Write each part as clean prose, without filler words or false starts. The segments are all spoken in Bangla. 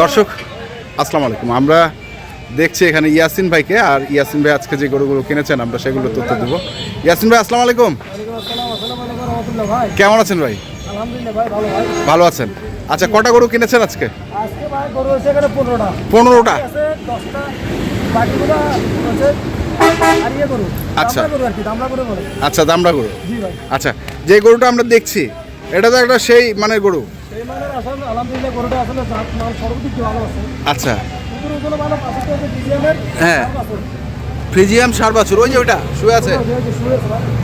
দর্শক আসসালামু আলাইকুম। আমরা দেখছি এখানে ইয়াসিন ভাইকে, আর ইয়াসিন ভাই আজকে যে গরুগুলো কিনেছেন আমরা সেগুলো তথ্য দেবো। ইয়াসিন ভাই আসসালামু আলাইকুম, কেমন আছেন ভাই? ভালো আছেন। আচ্ছা, কটা গরু কিনেছেন আজকে? 15টা। আচ্ছা আচ্ছা, দামড়া গরু। আচ্ছা, যে গরুটা আমরা দেখছি এটা তো একটা সেই মানের গরু। আচ্ছা হ্যাঁ, ফ্রিজিয়াম 7 বছর, ওই যে ওইটা শুয়ে আছে।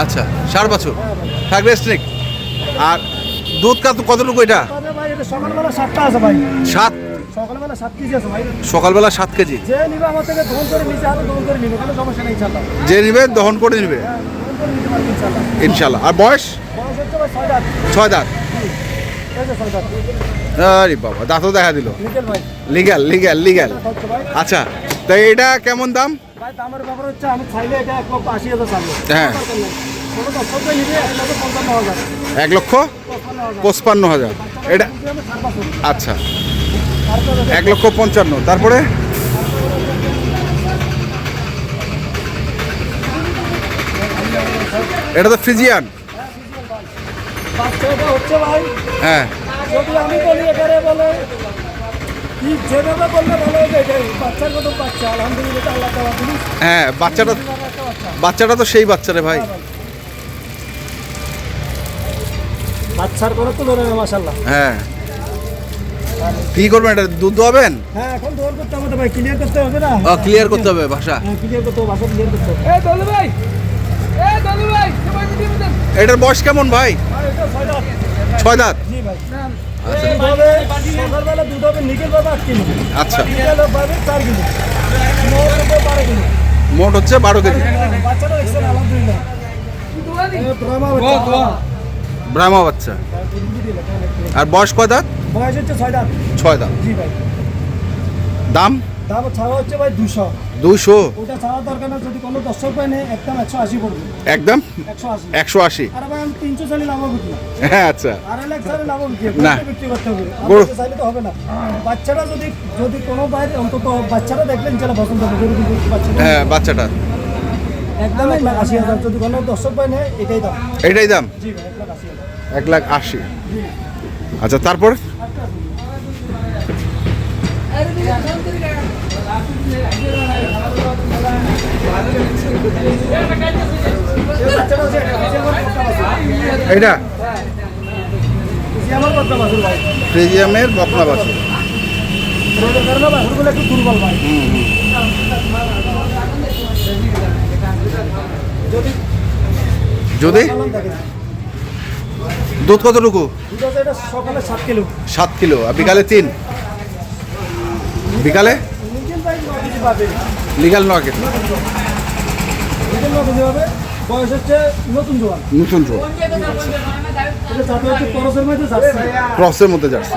আচ্ছা, 7 বছর থাকবে স্ট্রিক। আর দুধ কতটুকু এটা? সকালবেলা 7 কেজি। যে নিবে দহন করে নিবে ইনশাল্লাহ। আর বয়স 6 দাঁত। আরে বাবা, দাঁতও দেখা দিল। Legal legal legal. আচ্ছা, তো এটা কেমন দাম? হ্যাঁ, 1,55,000 এটা। আচ্ছা, 1,55,000। তারপরে এটা তো ফ্রিজিয়ান। হ্যাঁ, হ্যাঁ, বাচ্চাটা তো সেই বাচ্চা রে ভাই। বাচ্চার করে তো ধরে মাশাআল্লাহ। হ্যাঁ, কি করবেন এটা? দুধ দোয়াবেন? হ্যাঁ, এখন দৌড় করতে হবে ভাই, ক্লিয়ার করতে হবে না? ক্লিয়ার করতে হবে ভাষা। হ্যাঁ, ক্লিয়ার করতে হবে, ভাষা ক্লিয়ার করতে হবে। এই দলু ভাই, সবাই মিলে দেন। এটার বয়স কেমন ভাই? এটা 6 দাঁত। 6 দাঁত। জি ভাই। আচ্ছা, সকালবেলা দুধ হবে নিকেল পাবে 8 কিলো। আচ্ছা, বিকেল পাবে 4 কিলো। মোট হবে 12 কিলো। মোট হচ্ছে 12 কেজি। বাচ্চাটা দেখছেন আলহামদুলিল্লাহ। ব্রাহ্মা বাচ্চা। আর বয়স কয় দাঁত? বয়স হচ্ছে 6 দাঁত। 6 দাঁত। জি ভাই। দাম ছাড়া হচ্ছে ভাই 200। 200? ওটা ছাড়া দরকার না, যদি কোনো দর্শক পায় নেই একদম 180 পড়বে। একদম 180। 180? আর ভাই আমি 300 চাইলে লাভ হবে কি? হ্যাঁ, আচ্ছা। 2.5 লাখ চাইলে লাভ হবে কি? না, বিক্রি করতে হবে। গরু চাইলে তো হবে না। বাচ্চাটা যদি কোনো ভাই অন্তত বাচ্চাটা দেখলেন যেটা পছন্দ হবে, গরু কিন্তু বাচ্চাটা। হ্যাঁ, বাচ্চাটা একদম 1,80,000। যদি কোনো দর্শক পায় নেই এটাই দাম। এটাই দাম? জি ভাই, 1,80,000। 1,80,000। আচ্ছা, তারপর এটা ফ্রিজিয়ামের বকনা বাছুর। একটু দুর্বল ভাই। যদি দুধ কতটুকু? সকালে 7 কিলো। 7 কিলো। আর বিকালে 3? বিকালে লিগাল 9 কেজি। বয়স হচ্ছে নতুন জোয়ান। নতুন জোয়ান। ক্রসের মধ্যে যাচ্ছে।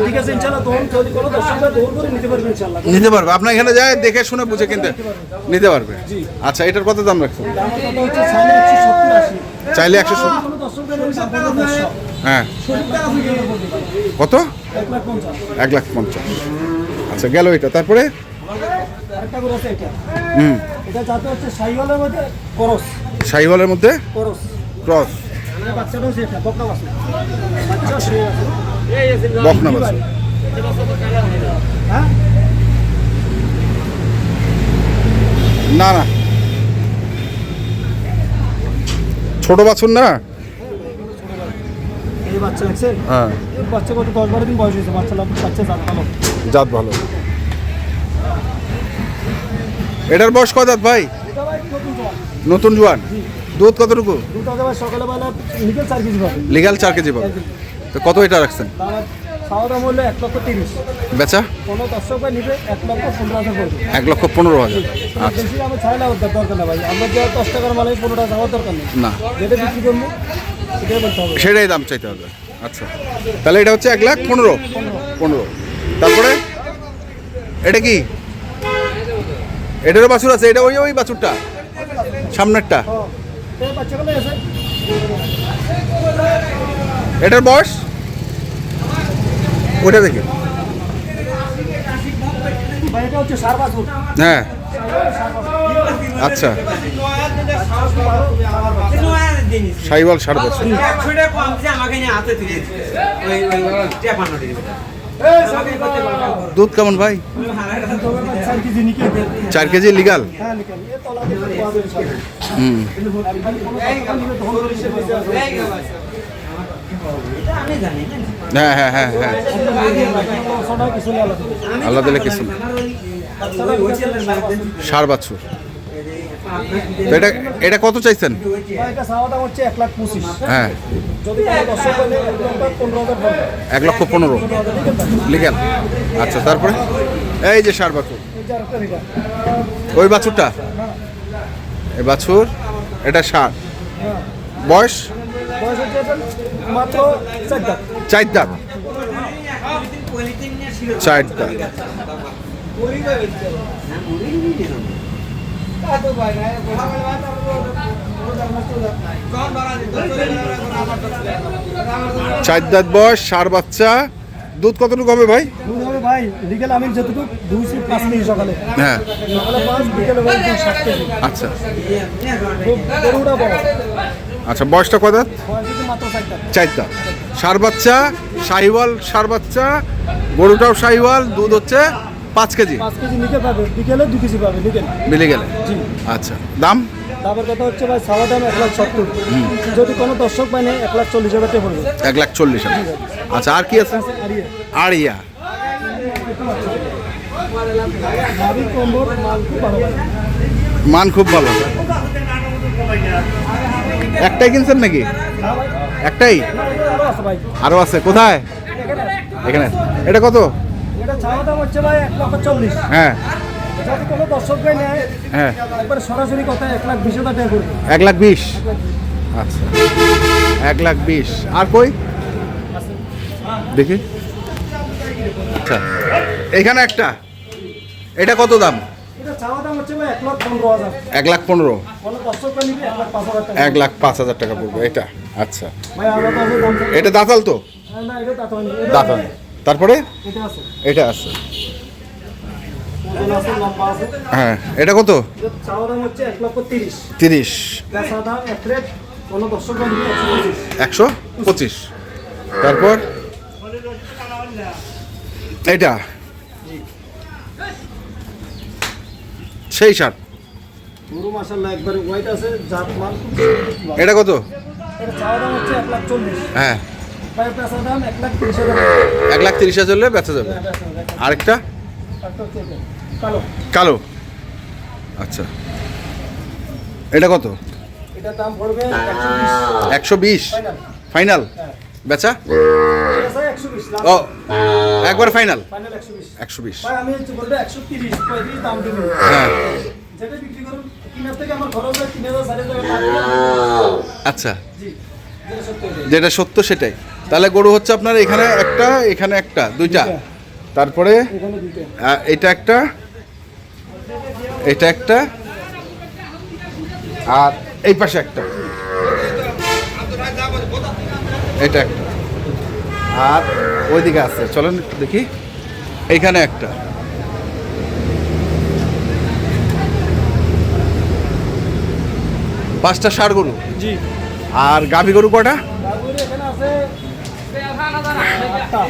ঠিক আছে ইনশাআল্লাহ। যদি কোনো দর্শকরা দৌড় করে নিতে পারবে ইনশাআল্লাহ। নিতে পারবে, আপনার এখানে যায় দেখে শুনে বুঝে কিনতে নিতে পারবে। আচ্ছা, এটার কত দাম রাখছেন? চাইলে 170। হ্যাঁ, কত? 1,50,000। আচ্ছা, গেল এটা। তারপরে শাহিওয়ালের মধ্যে ক্রস। বকনা বাছুর। না না, ছোট বাছুর না। এই বাচ্চা দেখছেন? হ্যাঁ, এই বাচ্চা কত 10-12 দিন বয়স হয়েছে। বাচ্চা ভালো, জাত ভালো। এটার বয়স কত দাঁত ভাই? নতুন জোয়ান। দুধ কতটুকু? সকালবেলা লিগাল 4 কেজি পাবে। লিগাল 4 কেজি পাবে। তো কত এটা রাখছেন? খাওয়া দাম হলো 1,30,000। বেচা কোনো দর্শক ভাই নিবে 1,15,000 পড়বে। 1,15,000। আচ্ছা, বেশি আমি চাইলে দরকার না ভাই। আমরা যে 10 টাকার মালে 15 টাকা চাওয়ার দরকার নেই। না, যেটা বিক্রি করবো সেটাই বলতে হবে। সেটাই দাম চাইতে হবে। আচ্ছা, তাহলে এটা হচ্ছে 1,15,000। তারপরে এটা কি? এটারও বাছুর আছে? এটা ওই বাছুরটা সামনেরটা? এটার বয়স ওটা দেখি। ভাই এটা হচ্ছে সার বাছুর। হ্যাঁ আচ্ছা, সাইওয়াল ষাট বছর। দুধ কেমন ভাই? 4 কেজি নিকে। 4 কেজি লিগাল? হ্যাঁ নিকে। এ তলা দিয়ে পাওয়া যাবে সব। হুম। হ্যাঁ হ্যাঁ হ্যাঁ হ্যাঁ, আল্লাহ দিলে কিছু না। ষাট বছর। তো এটা এটা কত চাইছেন? এটা চাওয়া দাম হচ্ছে 1,25,000। হ্যাঁ, যদি কোনো দর্শক বলে 1,15,000 1,15,000 লিগাল। আচ্ছা, তারপরে এই যে ষাট বছর, ওই বাছুরটা, এই বাছুর, এটা ষাট। বয়স? বয়স হচ্ছে এটা মাত্র 4 দাঁত। 4 দাঁত। 4 দাঁত। চার দাঁত বয়স, ষাট বাচ্চা। দুধ কতটুকু হবে ভাই? দুধ হবে ভাই লিগেল আমি যতটুকু 2-5 কেজি সকালে। হ্যাঁ, সকালে 5, বিকেলে 7 কেজি। আচ্ছা গরুটা বড়। আচ্ছা, বয়সটা কত দাঁত? বয়স হচ্ছে মাত্র 4 দাঁত। 4 দাঁত। ষাট বাচ্চা, শাহিওয়াল ষাট বাচ্চা, গরুটাও শাহিওয়াল। দুধ হচ্ছে 5 কেজি। 5 কেজি নিকে পাবে, বিকেলে 2 কেজি পাবে লিগেল। মিলে গেলে। জি। আচ্ছা, দাম? দামের কথা হচ্ছে ভাই চাওয়া দাম 1,70,000। যদি কোনো দর্শক পায় না 1,40,000 টাকা পড়বে। 1,40,000। আচ্ছা, আর কি আছে? আড়িয়া। নাভি কম্বর মাল খুব ভালো। মান খুব ভালো। একটাই কিনছেন নাকি? একটাই? আরো আছে ভাই। আরো আছে? কোথায়? এখানে। এটা কত? এটা চাওয়া দাম হচ্ছে ভাই 1,40,000। হ্যাঁ যদি কোনো দর্শক পায় না হ্যাঁ, একবার সরাসরি কথা 1,20,000 টাকা পড়বে। 1,20,000। আচ্ছা, 1,20,000। আর কই দেখি। আচ্ছা, এখানে একটা, এটা কত দাম? এটা চাওয়া দাম হচ্ছে ভাই 1,15,000। 1,15,000। কোনো দর্শক পায় নিবে 1,05,000 টাকা। 1,05,000 টাকা পড়বে এটা। আচ্ছা, ভাই আমরা তো আছে দাম। এটা দাঁতাল তো? না এটা দাঁত হয়নি। দাঁতাল। তারপরে এটা আছে। এটা আছে। ওজন আছে, লম্বা আছে। হ্যাঁ, এটা কত? এটা চাওয়া দাম হচ্ছে 1,30,000। 30। বেচা দাম এক রেট। কোনো দর্শক পায় নিবে 125। 125। তারপর এটা সেই ষাট। গরু মাশাআল্লাহ একবারে হোয়াইট আছে, জাত মাল। এটা কত? এটা চাওয়া দাম হচ্ছে 1,40,000। হ্যাঁ, ভাই বেচা দাম 1,30,000। 1,30,000 হলে বেচা যাবে। আরেকটা কালো। কালো। আচ্ছা, এটা কত? এটা দাম পড়বে 120। 120 ফাইনাল। ফাইনাল হ্যাঁ। বেচা? এটা 120 লাস্ট। ও, একবার ফাইনাল ফাইনাল 120। 120। ভাই আমি হচ্ছে বলবো 130, 35 দাম দেব। হ্যাঁ, যেটা বিক্রি করুন কিনার থেকে আমার খরচ হয় 3,000, 4,000 টাকা। আচ্ছা, জি। যেটা সত্য এটাই। যেটা সত্য সেটাই। তাহলে গরু হচ্ছে আপনার এখানে একটা, এখানে একটা, দুইটা। তারপরে এখানে দুইটা। এটা একটা, এটা একটা, আর এই পাশে একটা, এটা একটা, আর ওইদিকে আছে। চলেন একটু দেখি। এইখানে একটা, পাঁচটা ষাঁড় গরু। জি। আর গাভী গরু কটা? তারপরে এখানে আছে 8টা।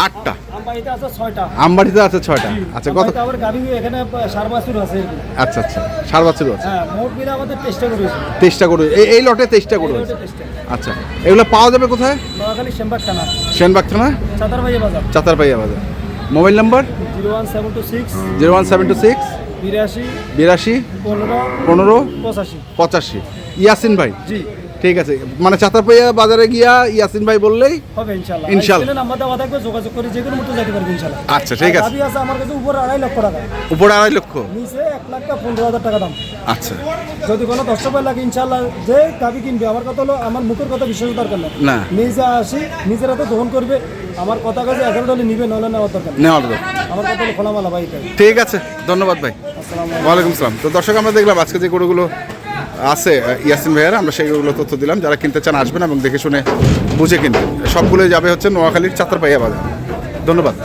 8টা। আমবাড়িতে আছে 6টা। আমবাড়িতে আছে 6টা। আচ্ছা, কত? তারপরে গাভী এখানে 4 বাছুর আছে। আচ্ছা আচ্ছা, ষাঁড় বাছুর আছে। হ্যাঁ, মোট মিলে আমাদের 23টা গরু আছে। 23টা গরু এই লটে 23টা গরু আছে। 23টা। আচ্ছা, এগুলো পাওয়া যাবে কোথায়? নোয়াখালী শ্যামবাগ থানা, সেনবাগ থানা, চাতারবাড়ি বাজার। চাতারপাইয়া বাজার। Mobile number? 01726 0176 82 82 15 15 85। 85। ইয়াসিন ভাই। জি, ঠিক আছে, মানে চাতারপাইয়া বাজারে গিয়া ইয়াসিন ভাই বললেই হবে ইনশাআল্লাহ। ইনশাআল্লাহ। স্ক্রিনে নাম্বার দেওয়া থাকবে, যোগাযোগ করে যে কোনো মুহূর্তে যেতে পারবে ইনশাআল্লাহ। আচ্ছা, ঠিক আছে। গাভী আছে আমার কাছে উপরে 2.5 লক্ষ টাকা, উপরে 2.5 লক্ষ। নিচে 1,15,000 টাকা দাম। আচ্ছা, যদি কোনো দর্শক ভাই লাগে ইনশাআল্লাহ যে গাভী কিনবে, আমার কথা হলো আমার মুখের কথা বিশ্বাস দরকার না। না। নিজে আসি নিজের হাতে গ্রহণ করবে। আমার কথা কাছে 11 ডলে নিবে, নলে নেওয়ার দরকার নেই। নেওয়ার দরকার। আমার কথা হলো খোলামালা ভাই এটাই। ঠিক আছে, ধন্যবাদ ভাই। আসসালামু ওয়ালাইকুম আসসালাম। তো দর্শক, আমরা দেখলাম আজকে যে গরুগুলো আছে ইয়াসিন ভাইয়ের, আমরা সেইগুলো তথ্য দিলাম। যারা কিনতে চান আসবেন এবং দেখে শুনে বুঝে কিনবেন। সবগুলোই যাবে হচ্ছে নোয়াখালীর চাতারপাইয়া বাজার। ধন্যবাদ।